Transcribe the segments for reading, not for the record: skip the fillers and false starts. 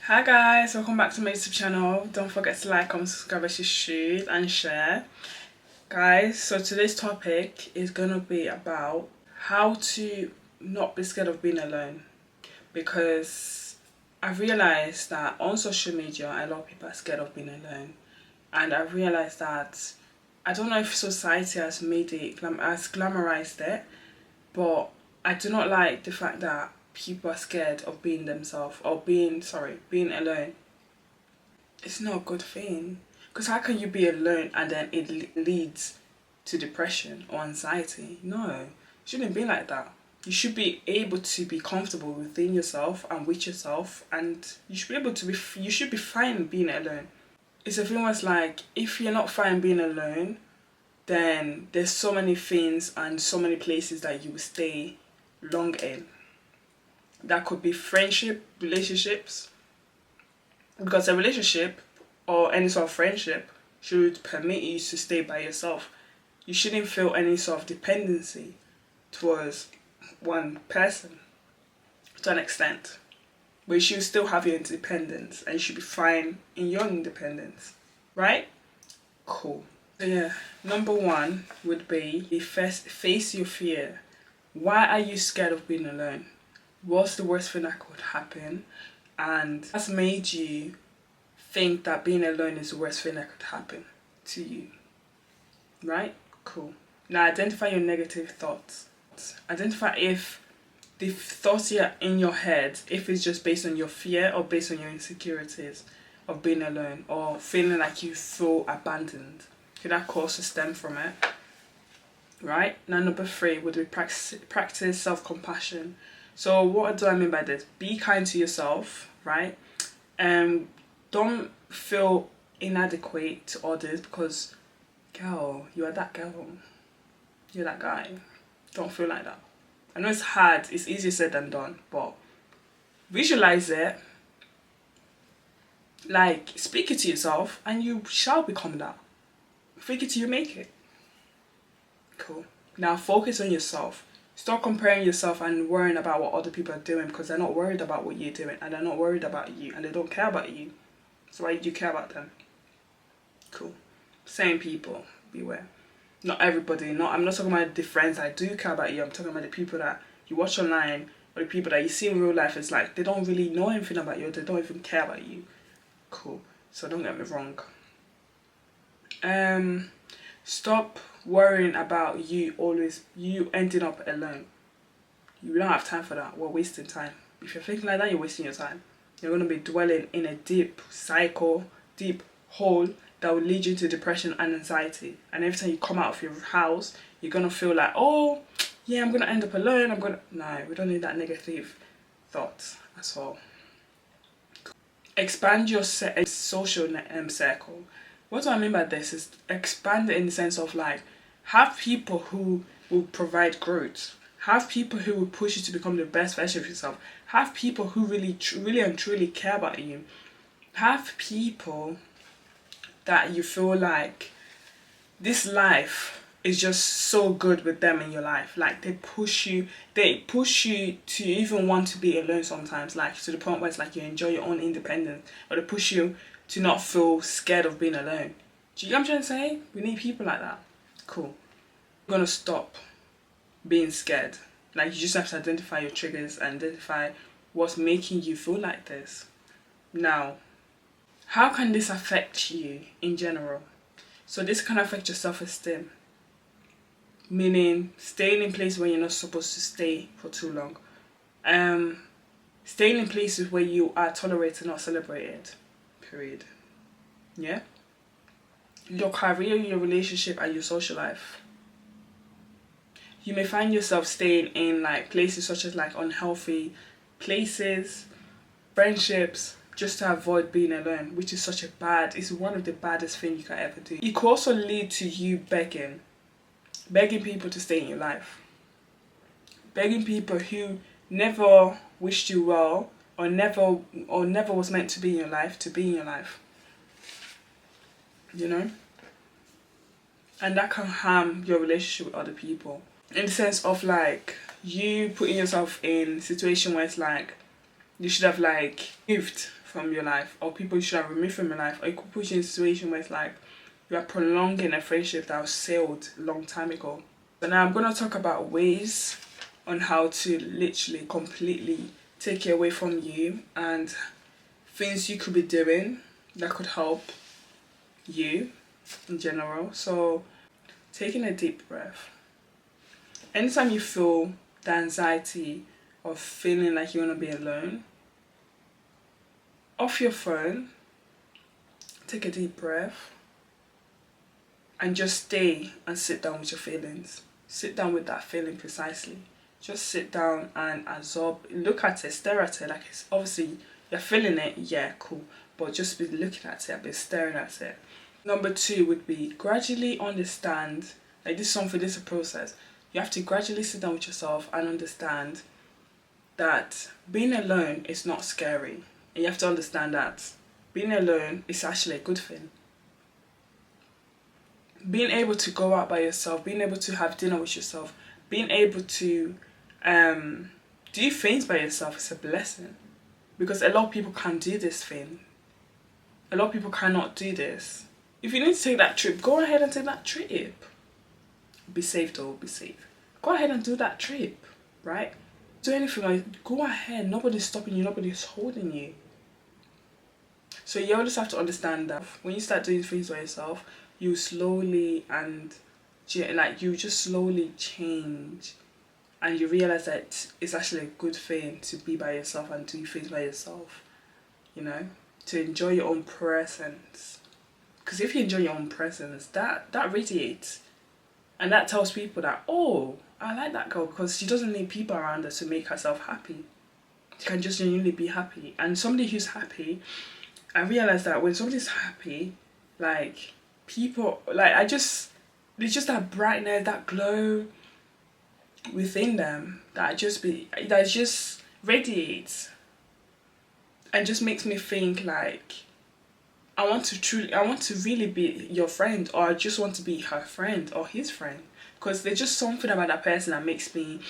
Hi guys, welcome back to my YouTube channel. Don't forget to like, comment, subscribe if you should, and share. Guys, so today's topic is gonna be about how to not be scared of being alone, because I've realized that on social media a lot of people are scared of being alone, and I've realized that I don't know if society has made it has glamorized it, but I do not like the fact that people are scared of being themselves or being alone. It's not a good thing, because how can you be alone and then it leads to depression or anxiety? No, it shouldn't be like that. You should be able to be comfortable within yourself and with yourself, and you should be able to you should be fine being alone. It's a thing where it's like, if you're not fine being alone, then there's so many things and so many places that you will stay long in. That could be friendship, relationships, because a relationship or any sort of friendship should permit you to stay by yourself. You shouldn't feel any sort of dependency towards one person to an extent, but you should still have your independence and you should be fine in your independence, right? Cool. So yeah, number one would be first face your fear. Why are you scared of being alone? What's the worst thing that could happen, and has made you think that being alone is the worst thing that could happen to you, right? Cool. Now identify your negative thoughts. Identify if the thoughts here in your head, if it's just based on your fear or based on your insecurities of being alone or feeling like you feel abandoned. Could that cause to stem from it? Right? Now number three would be practice self-compassion. So what do I mean by this? Be kind to yourself, right? Don't feel inadequate to others, because girl, you are that girl. You're that guy. Don't feel like that. I know it's hard, it's easier said than done, but visualize it, like speak it to yourself and you shall become that. Fake it till you make it. Cool. Now focus on yourself. Stop comparing yourself and worrying about what other people are doing, because they're not worried about what you're doing and they're not worried about you and they don't care about you. So why do you care about them? Cool. Same people, beware. Not everybody. I'm not talking about the friends that do care about you. I'm talking about the people that you watch online or the people that you see in real life. It's like they don't really know anything about you. They don't even care about you. Cool. So don't get me wrong. Stop worrying about you ending up alone. You don't have time for that. We're wasting time. If you're thinking like that, you're wasting your time. You're going to be dwelling in a deep cycle, deep hole that will lead you to depression and anxiety. And every time you come out of your house, you're going to feel like, oh yeah, I'm going to end up alone. No, we don't need that negative thoughts at all. Expand your social circle. What do I mean by this is expand it in the sense of like, have people who will provide growth. Have people who will push you to become the best version of yourself. Have people who really and truly care about you. Have people that you feel like this life is just so good with them in your life. Like they push you to even want to be alone sometimes, like to the point where it's like you enjoy your own independence, or they push you to not feel scared of being alone. Do you get what I'm trying to say? We need people like that. Cool. You're gonna stop being scared. Like you just have to identify your triggers, identify what's making you feel like this. Now, how can this affect you in general? So this can affect your self-esteem, meaning staying in places where you're not supposed to stay for too long. Staying in places where you are tolerated, not celebrated. Period. Yeah? Your career, your relationship, and your social life. You may find yourself staying in like places such as like unhealthy places, friendships, just to avoid being alone, which is it's one of the baddest things you can ever do. It could also lead to you begging people to stay in your life, begging people who never wished you well or never was meant to be in your life to be in your life, you know. And that can harm your relationship with other people, in the sense of like you putting yourself in a situation where it's like you should have like moved from your life, or people you should have removed from your life, or it could put you in a situation where it's like you are prolonging a friendship that was sailed a long time ago. So now I'm going to talk about ways on how to literally completely take it away from you, and things you could be doing that could help you in general. So taking a deep breath. Anytime you feel the anxiety of feeling like you want to be alone, off your phone, take a deep breath, and just stay and sit down with your feelings. Sit down with that feeling precisely. Just sit down and absorb, look at it, stare at it. Like, it's obviously you're feeling it, yeah, cool, but just be looking at it, be staring at it. Number 2 would be gradually understand, like this is a process. You have to gradually sit down with yourself and understand that being alone is not scary. And you have to understand that being alone is actually a good thing. Being able to go out by yourself, being able to have dinner with yourself, being able to do things by yourself is a blessing. Because a lot of people can't do this thing. A lot of people cannot do this. If you need to take that trip, go ahead and take that trip. Be safe though, be safe. Go ahead and do that trip, right? Do anything, like, go ahead. Nobody's stopping you, nobody's holding you. So you always have to understand that when you start doing things by yourself, you slowly and you just slowly change, and you realize that it's actually a good thing to be by yourself and do things by yourself, you know, to enjoy your own presence. Because if you enjoy your own presence, that radiates, and that tells people that, oh, I like that girl because she doesn't need people around her to make herself happy. She can just genuinely be happy. And somebody who's happy, I realize that when somebody's happy, like, people, like, there's just that brightness, that glow within them that just radiates, and just makes me think like I want to really be your friend, or I just want to be her friend or his friend, because there's just something about that person that makes me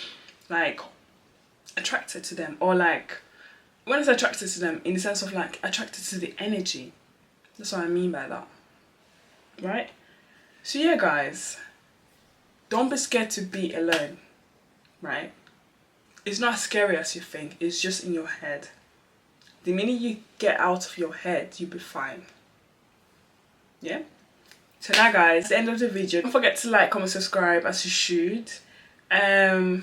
like attracted to them, or like when I say attracted to them in the sense of like attracted to the energy. That's what I mean by that, right? So yeah, guys, don't be scared to be alone, right? It's not as scary as you think. It's just in your head. The minute you get out of your head, you'll be fine. Yeah? So now, guys, at the end of the video, don't forget to like, comment, subscribe as you should. Bye.